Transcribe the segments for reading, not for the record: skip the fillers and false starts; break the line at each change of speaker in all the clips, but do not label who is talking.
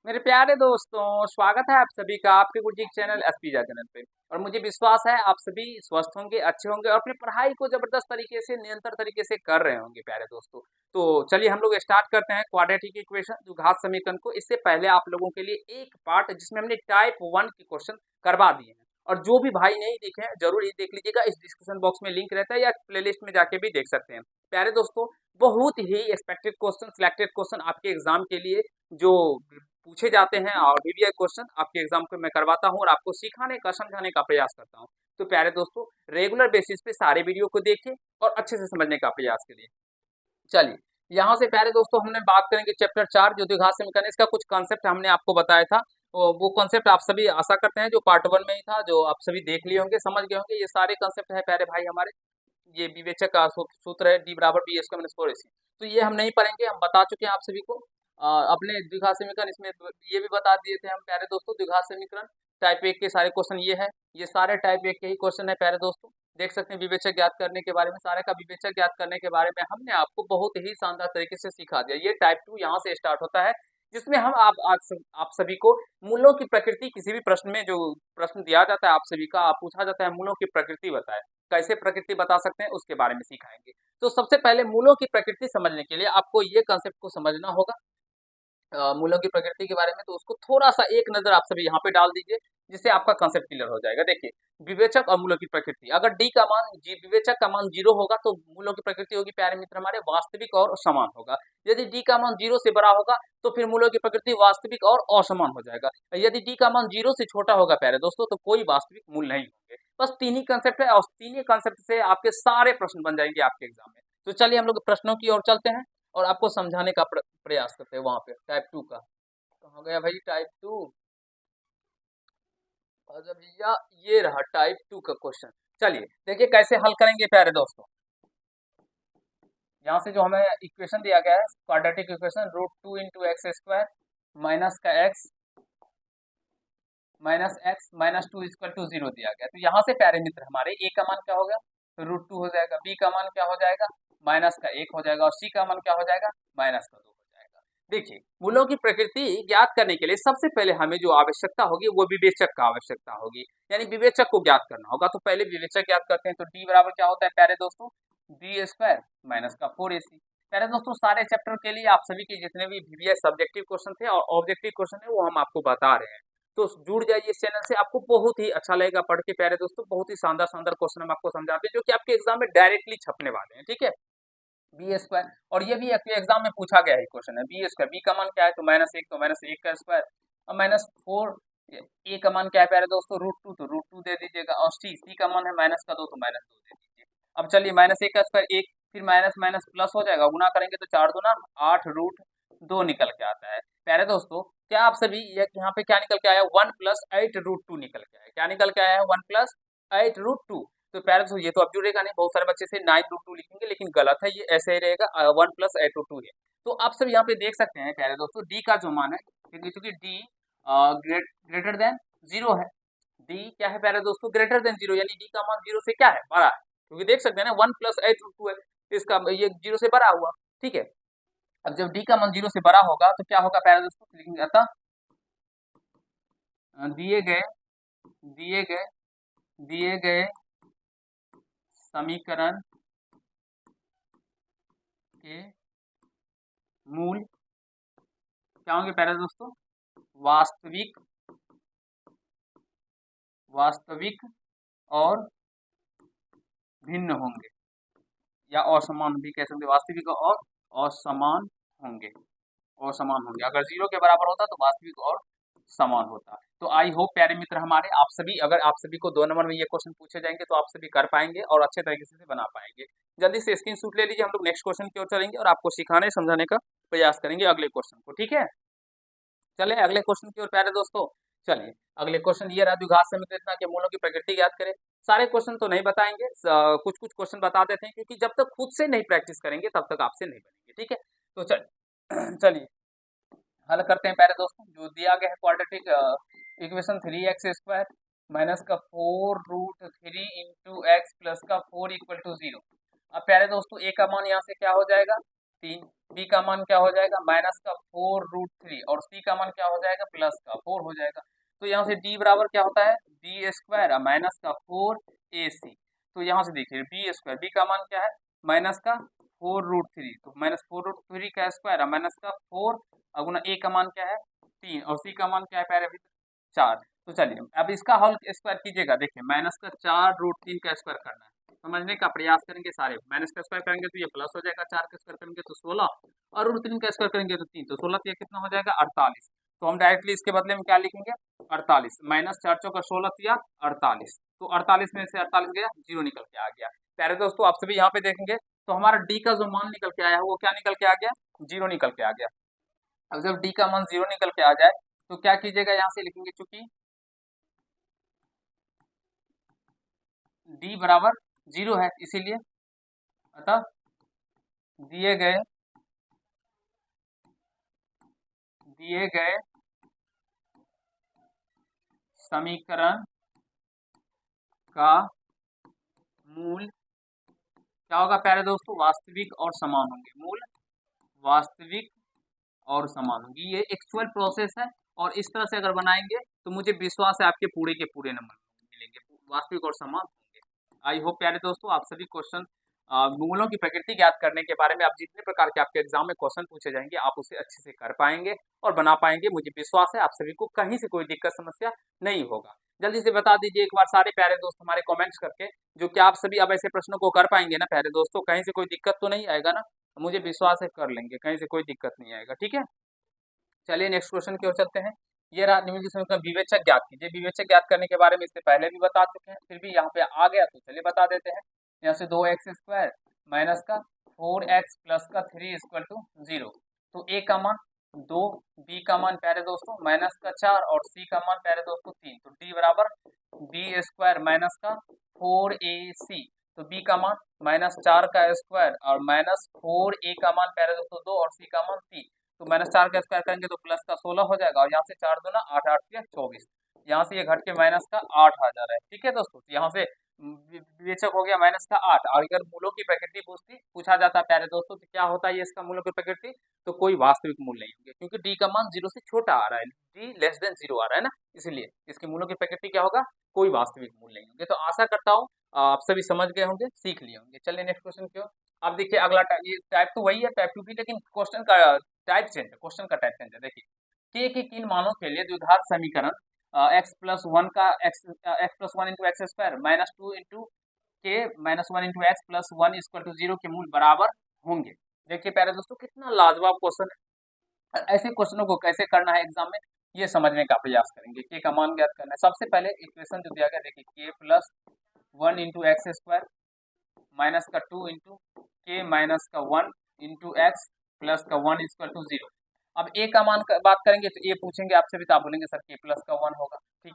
मेरे प्यारे दोस्तों, स्वागत है आप सभी का आपके गुरुजी के चैनल एसपीजा चैनल पे। और मुझे विश्वास है आप सभी स्वस्थ होंगे, अच्छे होंगे और अपनी पढ़ाई को जबरदस्त तरीके से निरंतर तरीके से कर रहे होंगे प्यारे दोस्तों। तो चलिए हम लोग स्टार्ट करते हैं क्वाड्रेटिक इक्वेशन द्विघात समीकरण को। इससे पहले आप लोगों के लिए एक पार्ट जिसमें हमने टाइप 1 के क्वेश्चन करवा दिए हैं, और जो भी भाई नहीं देखे हैं जरूर ये देख लीजिएगा। इस डिस्क्रिप्शन बॉक्स में लिंक रहता है या प्लेलिस्ट में जाके भी देख सकते हैं। प्यारे दोस्तों, बहुत ही एक्सपेक्टेड क्वेश्चन, सिलेक्टेड क्वेश्चन आपके एग्जाम के लिए जो पूछे जाते हैं और वीवीआई क्वेश्चन आपके एग्जाम को मैं करवाता हूं और आपको सिखाने का, समझाने का प्रयास करता हूं। तो प्यारे दोस्तों, रेगुलर बेसिस पे सारे वीडियो को देखिए और अच्छे से समझने का प्रयास करिए। चलिए, यहाँ से प्यारे दोस्तों हमने बात करेंगे चैप्टर 4 जो द्विघात समीकरण। इसका कुछ कॉन्सेप्ट हमने आपको बताया था। वो कॉन्सेप्ट आप सभी आशा करते हैं जो पार्ट 1 में ही था, जो आप सभी देख लिए होंगे, समझ गए होंगे। ये सारे कॉन्सेप्ट है प्यारे भाई हमारे। ये विवेचक का सूत्र है डी बराबर बी स्क्वायर माइनस 4ac। तो ये हम नहीं पढ़ेंगे, हम बता चुके हैं आप सभी को। अपने द्विघात समीकरण इसमें ये भी बता दिए थे हम प्यारे दोस्तों। द्विघात समीकरण टाइप 1 के सारे क्वेश्चन ये है, ये सारे टाइप 1 के ही क्वेश्चन है प्यारे दोस्तों। देख सकते हैं विवेचक ज्ञात करने के बारे में, सारे का विवेचक ज्ञात करने के बारे में हमने आपको बहुत ही शानदार तरीके से सिखा दिया। ये टाइप 2 यहाँ से स्टार्ट होता है, जिसमें हम आप सभी को मूलों की प्रकृति, किसी भी प्रश्न में जो प्रश्न दिया जाता है आप सभी का, आप पूछा जाता है मूलों की प्रकृति बताए, कैसे प्रकृति बता सकते हैं उसके बारे में सिखाएंगे। तो सबसे पहले मूलों की प्रकृति समझने के लिए आपको ये कंसेप्ट को समझना होगा, मूलों की प्रकृति के बारे में। तो उसको थोड़ा सा एक नजर आप सभी यहाँ पे डाल दीजिए, जिससे आपका कंसेप्ट क्लियर हो जाएगा। देखिए, विवेचक और मूलों की प्रकृति, अगर डी का मान विवेचक का मान 0 होगा तो मूलों की प्रकृति होगी प्यारे मित्र हमारे वास्तविक और समान होगा। यदि डी का मान 0 से बड़ा होगा तो फिर मूलों की प्रकृति वास्तविक और असमान हो जाएगा। यदि डी का मान 0 से छोटा होगा प्यारे दोस्तों तो कोई वास्तविक मूल नहीं होंगे। बस तीन ही कंसेप्ट है और तीन ही कंसेप्ट से आपके सारे प्रश्न बन जाएंगे आपके एग्जाम में। तो चलिए हम लोग प्रश्नों की ओर चलते हैं और आपको समझाने का प्रयास करते हैं। वहां पे टाइप 2 का कहाँ गया भाई? टाइप 2, अच्छा भैया ये रहा टाइप 2 का क्वेश्चन। चलिए देखिए कैसे हल करेंगे प्यारे दोस्तों। यहाँ से जो हमें इक्वेशन दिया गया है quadratic equation, root 2 into x square minus k x minus x minus 2 equal to 0 दिया गया। तो यहाँ से प्यारे मित्र हमारे ए का मान क्या होगा? रूट 2 हो जाएगा। बी का मान क्या हो जाएगा? माइनस का 1 हो जाएगा। और सी का मान क्या हो जाएगा? माइनस का 2 हो जाएगा। देखिए, मूलों की प्रकृति ज्ञात करने के लिए सबसे पहले हमें जो आवश्यकता होगी वो विवेचक का आवश्यकता होगी, यानी विवेचक को ज्ञात करना होगा। तो पहले विवेचक ज्ञात करते हैं। तो डी बराबर क्या होता है प्यारे दोस्तों? बी स्क्वायर माइनस का 4ac। प्यारे दोस्तों, सारे चैप्टर के लिए आप सभी के जितने भी वीवीआई सब्जेक्टिव क्वेश्चन थे और ऑब्जेक्टिव क्वेश्चन है वो हम आपको बता रहे हैं। तो जुड़ जाइए इस चैनल से, आपको बहुत ही अच्छा लगेगा पढ़ के प्यारे दोस्तों। बहुत ही शानदार शानदार क्वेश्चन हम आपको समझाते हैं जो कि आपके एग्जाम में डायरेक्टली छपने वाले हैं। ठीक है, बी स्क्वायर, और ये भी आपके एग्जाम में पूछा गया है क्वेश्चन है। बी स्क्वायर, बी का मान क्या है? तो -1, तो -1 का स्क्वायर और -4। ए का मान क्या है प्यारे दोस्तों? रूट 2, तो रूट 2 दे दीजिएगा। और सी का मान है -2, तो -2 दे दीजिए। अब चलिए, -1 का स्क्वायर 1, फिर माइनस माइनस प्लस हो जाएगा, गुना करेंगे तो 4 दूना 8 रूट 2 निकल के आता है। प्यारे दोस्तों, क्या आप सभी यहाँ पे क्या निकल के आया? 1 प्लस 8 रूट 2 निकल के आया। क्या निकल के आया है? 1 प्लस 8 रूट 2। तो प्यारे दोस्तों, ये तो अब जुड़ेगा नहीं, बहुत सारे बच्चे से 9 रूट 2 लिखेंगे, लेकिन गलत है, ये ऐसे ही रहेगा। 1 प्लस 8 रूट 2 है। तो आप सब यहाँ पे देख सकते हैं प्यारे दोस्तों, डी का जो मान है, क्योंकि डी ग्रेटर देन 0 है। डी क्या है प्यारे दोस्तों? ग्रेटर देन 0, यानी डी का मान 0 से क्या है? बड़ा है। क्योंकि देख सकते हैं ना 1 प्लस 8 रूट 2 है, तो इसका ये 0 से बड़ा हुआ। ठीक है, अब जब डी का मान 0 से बड़ा होगा तो क्या होगा प्यारे दोस्तों? लिखेंगे अतः दिए गए दिए गए दिए गए समीकरण के मूल क्या होंगे प्यारे दोस्तों? वास्तविक वास्तविक और भिन्न होंगे, या असमान भी कह सकते हैं। वास्तविक और असमान होंगे, असमान होंगे। अगर 0 के बराबर होता तो वास्तविक और समान होता। तो आई होप प्यारे मित्र हमारे, आप सभी, अगर आप सभी को 2 नंबर में ये क्वेश्चन पूछे जाएंगे तो आप सभी कर पाएंगे और अच्छे तरीके से बना पाएंगे। जल्दी से स्क्रीनशॉट ले लीजिए, हम लोग नेक्स्ट क्वेश्चन की ओर चलेंगे और आपको सिखाने समझाने का प्रयास करेंगे अगले क्वेश्चन को। ठीक है, चले अगले क्वेश्चन की ओर प्यारे दोस्तों। चलिए, अगले क्वेश्चन ये रहा, द्विघात समीकरण के मूलों की प्रकृति ज्ञात करें। सारे क्वेश्चन तो नहीं बताएंगे, कुछ कुछ क्वेश्चन बता देते हैं, क्योंकि जब तक खुद से नहीं प्रैक्टिस करेंगे तब तक आपसे नहीं बनेंगे। ठीक है, तो चलिए हल करते हैं प्यारे दोस्तों। जो दिया गया है quadratic equation 3x square minus का 4 रूट 3 इंटू एक्स प्लस का 4 इक्वल टू 0। अब प्यारे दोस्तों, ए का मान यहाँ से क्या हो जाएगा? 3, बी का मान क्या हो जाएगा माइनस का 4√3 और सी का मान क्या हो जाएगा प्लस का 4 हो जाएगा। तो यहाँ से डी बराबर क्या होता है बी स्क्वायर माइनस का 4ac। तो यहाँ से देखिए बी स्क्वायर, बी का मान क्या है माइनस का 4√3, तो माइनस 4√3 का स्क्वायर माइनस का 4 गुना ए का मान क्या है 3 और सी का मान क्या है प्यारे अभी 4। तो चलिए अब इसका होल स्क्वायर कीजिएगा, देखिए माइनस का 4√3 का स्क्वायर करना है, समझने का प्रयास करेंगे सारे। माइनस का स्क्वायर करेंगे तो ये प्लस हो जाएगा, 4 का स्क्वायर करेंगे तो 16 और √3 का स्क्वायर करेंगे तो 3, तो 16 ये कितना हो जाएगा 48। तो हम डायरेक्टली इसके बदले में क्या लिखेंगे 48, माइनस 4 चौका 16 48, तो 48 में से 48 गया 0 निकल के आ गया। प्यारे दोस्तों आप सभी यहाँ पे देखेंगे तो हमारा डी का जो मान निकल के आया है वो क्या निकल के आ गया 0 निकल के आ गया। अब जब डी का मान 0 निकल के आ जाए तो क्या कीजिएगा यहाँ से लिखेंगे, चूंकि डी बराबर 0 है इसीलिए अतः दिए गए समीकरण का मूल क्या होगा प्यारे दोस्तों वास्तविक और समान होंगे, मूल वास्तविक और समान होंगी। ये एक्चुअल प्रोसेस है और इस तरह से अगर बनाएंगे तो मुझे विश्वास है आपके पूरे के पूरे नंबर मिलेंगे, वास्तविक और समान होंगे। आई होप प्यारे दोस्तों आप सभी क्वेश्चन मूलों की प्रकृति ज्ञात करने के बारे में आप जितने प्रकार के आपके एग्जाम में क्वेश्चन पूछे जाएंगे आप उसे अच्छे से कर पाएंगे और बना पाएंगे। मुझे विश्वास है आप सभी को कहीं से कोई दिक्कत समस्या नहीं होगा। जल्दी से बता दीजिए एक बार सारे प्यारे दोस्त हमारे कमेंट्स करके जो कि आप सभी अब ऐसे प्रश्नों को कर पाएंगे ना प्यारे दोस्तों, कहीं से कोई दिक्कत तो नहीं आएगा ना, मुझे विश्वास है कर लेंगे, कहीं से कोई दिक्कत नहीं आएगा। ठीक है चलिए नेक्स्ट क्वेश्चन की ओर चलते हैं। ये रहा निम्नलिखित समीकरण विवेचक ज्ञात कीजिए। विवेचक ज्ञात करने के बारे में इससे पहले भी बता चुके हैं, फिर भी यहाँ पे आ गया तो चलिए बता देते हैं। यहाँ से 2x² माइनस का 4x प्लस का 3 इक्वल टू 0। तो ए का मान 2, बी का मान प्यारे दोस्तों माइनस का 4 और सी का मान प्यारे दोस्तों 3। तो डी बराबर b² माइनस का 4ac। तो बी का मान माइनस 4 का स्क्वायर और माइनस 4a का मान प्यारे दोस्तों 2 और सी का मान 3। तो माइनस 4 का स्क्वायर करेंगे तो प्लस का 16 हो जाएगा और यहाँ से 4 दूना 8 8 या 24, यहाँ से ये घट के माइनस का 8 आ जा रहा है। ठीक है दोस्तों, तो यहाँ से विवेचक हो गया माइनस का 8। और अगर मूलों की प्रकृति पूछा जाता है प्यारे दोस्तों तो क्या होता है ये इसका मूलों की प्रकृति, तो कोई वास्तविक मूल नहीं होंगे क्योंकि डी का मान 0 से छोटा आ रहा है, डी लेस देन 0 आ रहा है ना, इसलिए इसके मूलों की प्रकृति क्या होगा कोई वास्तविक मूल नहीं होंगे। तो आशा करता हूँ आप सभी समझ गए होंगे, सीख लिए होंगे। चलिए नेक्स्ट क्वेश्चन की ओर। अब देखिए अगला टाइप, ये टाइप तो वही है टाइप 2 भी, लेकिन क्वेश्चन का टाइप चेंज है, क्वेश्चन का टाइप चेंज है। देखिए के किन मानों के लिए द्विघात समीकरण x प्लस 1 का x plus 1 into x square minus 2 into k minus 1 into x plus 1 equal to 0 के मूल बराबर होंगे। देखिए प्यारे दोस्तों कितना लाजवाब क्वेश्चन है। ऐसे क्वेश्चनों को कैसे करना है एग्जाम में ये समझने का प्रयास करेंगे। के का मान ज्ञात करना है। सबसे पहले इक्वेशन जो दिया गया देखिए के plus 1 into x square minus का 2 इंटू के माइनस का 1 इंटू एक्स प्लस का 1 इक्वल टू 0। अब ए का मान बात करेंगे तो ए पूछेंगे आपसे भी तो आप बोलेंगे सर के प्लस का 1 होगा, ठीक।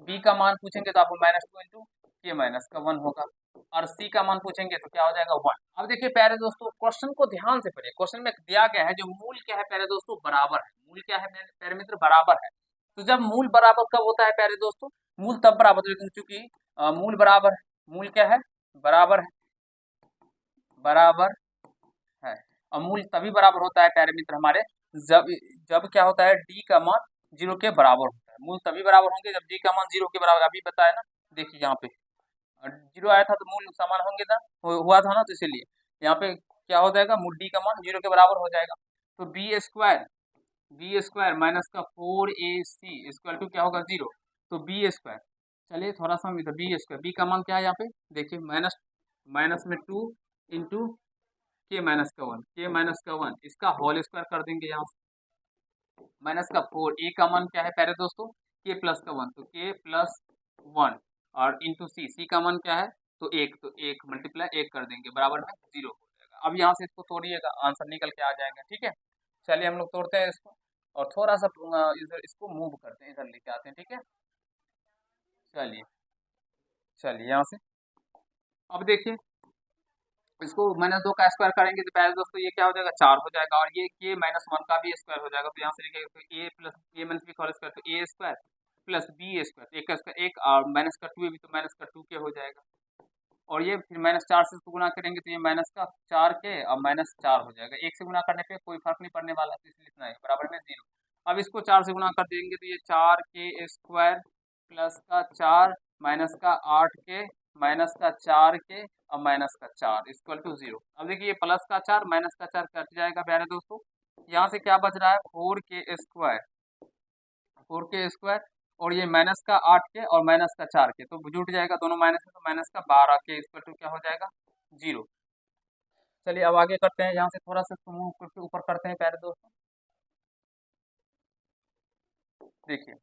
बी का मान पूछेंगे तो आपको माइनस 2 इंटू के माइनस का 1 होगा और सी का मान पूछेंगे तो क्या हो जाएगा 1। अब देखिए प्यारे दोस्तों क्वेश्चन को ध्यान से पढ़िए, क्वेश्चन में दिया गया है जो मूल क्या है प्यारे दोस्तों बराबर है। मूल क्या है प्यारे मित्र बराबर है। तो जब मूल बराबर कब होता है प्यारे दोस्तों, मूल तब बराबर लेकिन चूंकि मूल बराबर है, मूल क्या है बराबर है, बराबर है। और मूल तभी बराबर होता है प्यारे मित्र हमारे जब जब क्या होता है डी का मान 0 के बराबर होता है। मूल तभी बराबर होंगे जब डी का मान 0 के बराबर, अभी बताया ना, देखिए यहाँ पे 0 आया था तो मूल समान होंगे था, हुआ था ना, तो इसीलिए यहाँ पे क्या हो जाएगा मूल डी का मान 0 के बराबर हो जाएगा। तो बी स्क्वायर माइनस का 4ac इक्वल टू क्या होगा 0। तो बी स्क्वायर, चलिए थोड़ा सा बी स्क्वायर, बी का मान क्या है यहाँ पे देखिए माइनस में 2 इंटू के माइनस का 1, के माइनस का 1 इसका होल स्क्वायर कर देंगे यहाँ से माइनस का 4। ए का मान क्या है प्यारे दोस्तों के प्लस का 1, तो के प्लस 1 और इंटू सी का मान क्या है तो 1, तो 1 मल्टीप्लाई 1 कर देंगे बराबर में 0 हो जाएगा। अब यहाँ से इसको तोड़िएगा आंसर निकल के आ जाएगा। ठीक है चलिए हम लोग तोड़ते हैं इसको और थोड़ा सा इधर इसको मूव करते हैं, इधर लेके आते हैं। ठीक है चलिए चलिए यहाँ से अब देखिए इसको -2 का स्क्वायर करेंगे तो पहले दोस्तों ये क्या हो जाएगा 4 हो जाएगा और ये के -1 का भी स्क्वायर हो जाएगा। तो यहाँ से लिखेगा तो ए प्लस ए माइनस बी का होल स्क्वायर, तो ए स्क्वायर प्लस बी स्क्वायर, एक का स्क्वायर एक और माइनस का 2 भी तो माइनस का 2 के हो जाएगा। और ये फिर -4 से इसको गुना करेंगे तो ये -4 के और -4 हो जाएगा। 1 से गुना करने पे कोई फर्क नहीं पड़ने वाला, तो इसलिए इतना है बराबर में 0। अब इसको 4 से गुना कर देंगे तो ये 4 के स्क्वायर +4 -8 के -4 के और -4 इक्वल टू 0। अब देखिए ये +4 -4 कट जाएगा प्यारे दोस्तों। यहाँ से क्या बच रहा है 4 के स्क्वायर और ये -8 के और -4 के, तो जुट जाएगा दोनों माइनस में, तो -12 के इक्वल टू क्या हो जाएगा 0। चलिए अब आगे करते हैं, यहाँ से थोड़ा सा मूव करके ऊपर करते हैं प्यारे दोस्तों। देखिए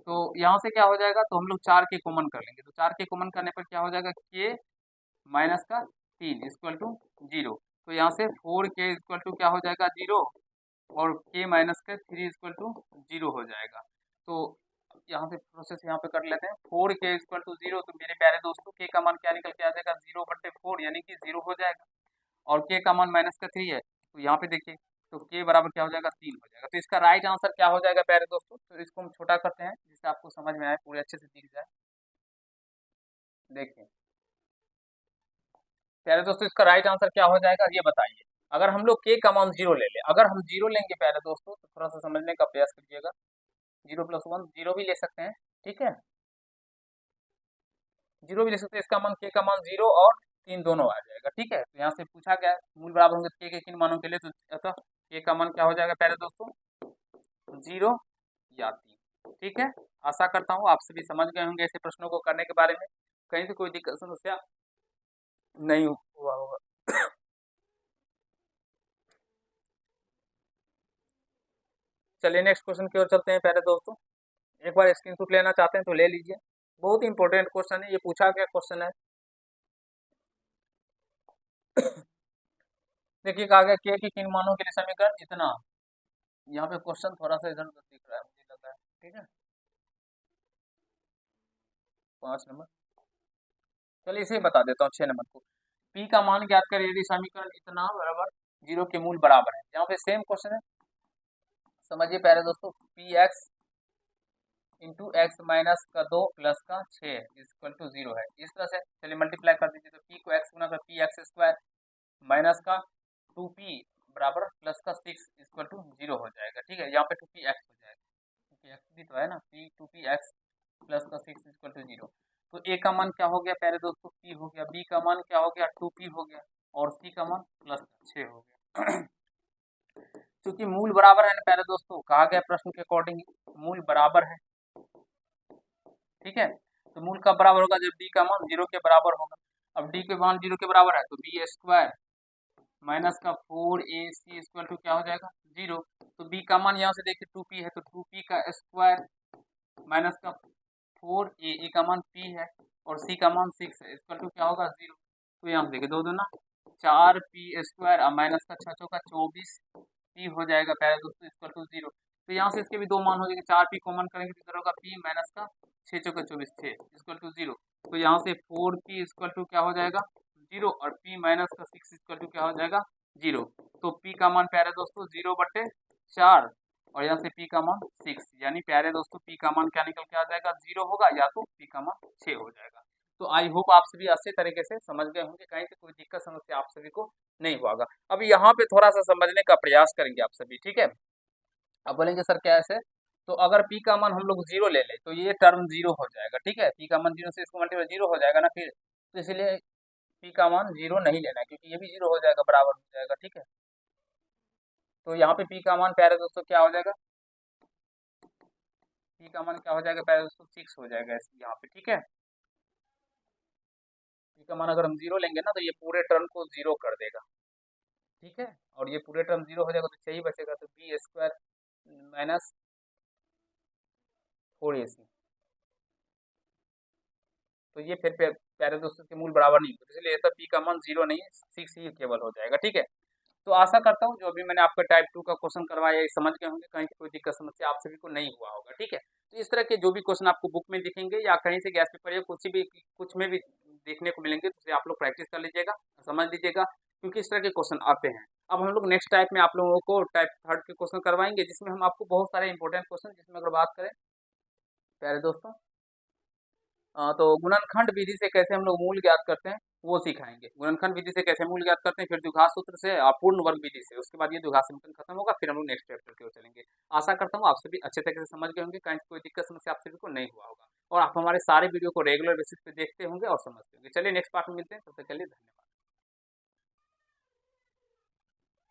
तो यहाँ से क्या हो जाएगा, तो हम लोग 4 के कॉमन कर लेंगे, तो 4 के कॉमन करने पर क्या हो जाएगा k-3 इक्वल टू 0। तो यहाँ से 4 के इक्वल टू क्या हो जाएगा 0 और k-3 इक्वल टू 0 हो जाएगा। तो यहाँ से प्रोसेस यहाँ पे कर लेते हैं, 4 के इक्वल टू 0। तो मेरे प्यारे दोस्तों k का मान क्या निकल के आ जाएगा 0/4 यानी कि 0 हो जाएगा, और k का मान -3 है, तो यहाँ पे देखिए तो k बराबर क्या हो जाएगा 3 हो जाएगा। तो इसका राइट आंसर क्या हो जाएगा प्यारे दोस्तों, तो इसको हम छोटा करते हैं जिससे आपको समझ में आए, पूरे अच्छे से दिख जाए। देखिए प्यारे दोस्तों इसका राइट आंसर क्या हो जाएगा ये बताइए। अगर हम लोग k का मान 0 ले ले, अगर हम 0 लेंगे प्यारे दोस्तों तो थोड़ा सा समझने का प्रयास करिएगा। 0 + 1 0 भी ले सकते हैं, ठीक है 0 भी ले सकते हैं। इसका मान k का मान 0 और 3 दोनों आ जाएगा, ठीक है। तो यहाँ से पूछा गया मूल बराबर होंगे k के किन मानों के लिए, तो अतः k का मान क्या हो जाएगा प्यारे दोस्तों 0 या 3, ठीक है। आशा करता हूँ आप सभी समझ गए होंगे ऐसे प्रश्नों को करने के बारे में, कहीं से कोई दिक्कत समस्या नहीं हुआ होगा। चलिए नेक्स्ट क्वेश्चन की ओर चलते हैं प्यारे दोस्तों। एक बार स्क्रीनशॉट लेना चाहते हैं तो ले लीजिए, बहुत ही इंपॉर्टेंट क्वेश्चन है, ये पूछा गया क्वेश्चन है। देखिए कहा गया k के किन मानों के लिए समीकरण इतना, यहाँ पे क्वेश्चन थोड़ा सा इधर उधर दिख रहा है मुझे लग रहा है, ठीक है 5 नंबर। चलिए इसे बता देता हूँ 6 नंबर को। p का मान ज्ञात करें यदि समीकरण इतना बराबर 0 के मूल बराबर है। यहाँ पे सेम क्वेश्चन है, समझिए प्यारे दोस्तों, P x into x minus का 2 प्लस का 6 इक्वल टू 0 है। इस तरह से चलिए मल्टीप्लाई कर दीजिए, तो p को x गुना कर पी एक्स स्क्वायर माइनस का 2p बराबर प्लस का 6 इक्वल टू 0 हो जाएगा, ठीक है। यहाँ पे 2p x हो जाएगा, 2p x भी तो है ना, p 2p x प्लस का 6 इक्वल टू 0। तो a का मान क्या हो गया प्यारे दोस्तों p हो गया, b का मान क्या हो गया 2p हो गया, और c का मान प्लस का 6 हो गया। क्योंकि मूल बराबर है ना प्यारे दोस्तों, कहा गया प्रश्न के अकॉर्डिंग मूल बराबर है, ठीक है। तो मूल कब बराबर होगा, जब d का मान 0 के बराबर होगा। अब d के मान 0 के बराबर है तो b स्क्वायर माइनस का 4ac इक्वल टू क्या हो जाएगा 0। तो b का मान यहाँ से देखिए 2p है, तो 2p का स्क्वायर माइनस का 4a का मान p है और c का मान 6 है, इक्वल टू क्या होगा 0। तो यहाँ देखिए 2 दूना 4p स्क्वायर और माइनस का 6 चौका 24p हो जाएगा प्यारे दोस्तों इक्वल टू 0। तो यहाँ से इसके भी 2 मान हो जाएंगे, 4p कॉमन करेंगे तो इधर होगा p माइनस का 6 चौका 24 6 इक्वल टू 0। तो यहाँ से 4p इक्वल टू क्या हो जाएगा 0 और p माइनस का 6 इक्वल टू क्या हो जाएगा 0। तो p का मान प्यारे दोस्तों 0/4 और यहाँ से p का मान 6, यानी प्यारे दोस्तों p का मान क्या निकल के आ जाएगा 0 होगा या तो p का मान 6 हो जाएगा। तो आई होप आप सभी अच्छे तरीके से समझ गए होंगे, कहीं से कोई दिक्कत समस्या आप सभी को नहीं हुआ। अब यहाँ पे थोड़ा सा समझने का प्रयास करेंगे आप सभी, ठीक है। अब बोलेंगे सर क्या ऐसे, तो अगर p का मान हम लोग 0 ले ले तो ये टर्म 0 हो जाएगा, ठीक है। p का मान 0 से इसको मल्टीप्लाई 0 हो जाएगा ना फिर, तो इसलिए p का मान 0 नहीं लेना है, क्योंकि ये भी 0 हो जाएगा बराबर हो जाएगा, ठीक है। तो यहाँ पे p का मान प्यारे दोस्तों क्या हो जाएगा, p का मान क्या हो जाएगा प्यारे दोस्तों 6 हो जाएगा यहाँ पे, ठीक है। p का मान अगर हम 0 लेंगे ना तो ये पूरे टर्म को 0 कर देगा, ठीक है, और ये पूरे टर्म 0 हो जाएगा तो सही बचेगा, तो b स्क्वायर माइनस 4ac। तो ये फिर प्यारे दोस्तों के मूल बराबर नहीं होगा, इसलिए ऐसा p का मान 0 नहीं है 6 ही केवल हो जाएगा, ठीक है। तो आशा करता हूँ जो अभी मैंने आपका टाइप 2 का क्वेश्चन करवाया ये समझ गए होंगे, कहीं कोई दिक्कत समस्या आप सभी को नहीं हुआ होगा, ठीक है। तो इस तरह के जो भी क्वेश्चन आपको बुक में दिखेंगे या कहीं से गैस पेपर या कुछ में भी देखने को मिलेंगे, तो उसे आप लोग प्रैक्टिस कर लीजिएगा, समझ लीजिएगा, क्योंकि इस तरह के क्वेश्चन आते हैं। अब हम लोग नेक्स्ट टाइप में आप लोगों को टाइप 3 के क्वेश्चन करवाएंगे, जिसमें हम आपको बहुत सारे इंपॉर्टेंट क्वेश्चन, जिसमें अगर बात करें प्यारे दोस्तों तो गुणनखंड विधि से कैसे हम लोग मूल ज्ञात करते हैं, वो सिखाएंगे। गुणनखंड विधि से कैसे मूल ज्ञात करते हैं, फिर द्विघात सूत्र से और पूर्ण वर्ग विधि से, उसके बाद ये द्विघात समीकरण खत्म होगा, फिर हम लोग नेक्स्ट चैप्टर की ओर चलेंगे। आशा करता हूँ आप सभी अच्छे तरीके से समझ गए होंगे, कहीं कोई दिक्कत समस्या आप सभी को नहीं हुआ होगा और आप हमारे सारे वीडियो को रेगुलर बेसिस पे देखते होंगे और समझते होंगे। चलिए नेक्स्ट पार्ट में मिलते हैं, तब तक के लिए धन्यवाद।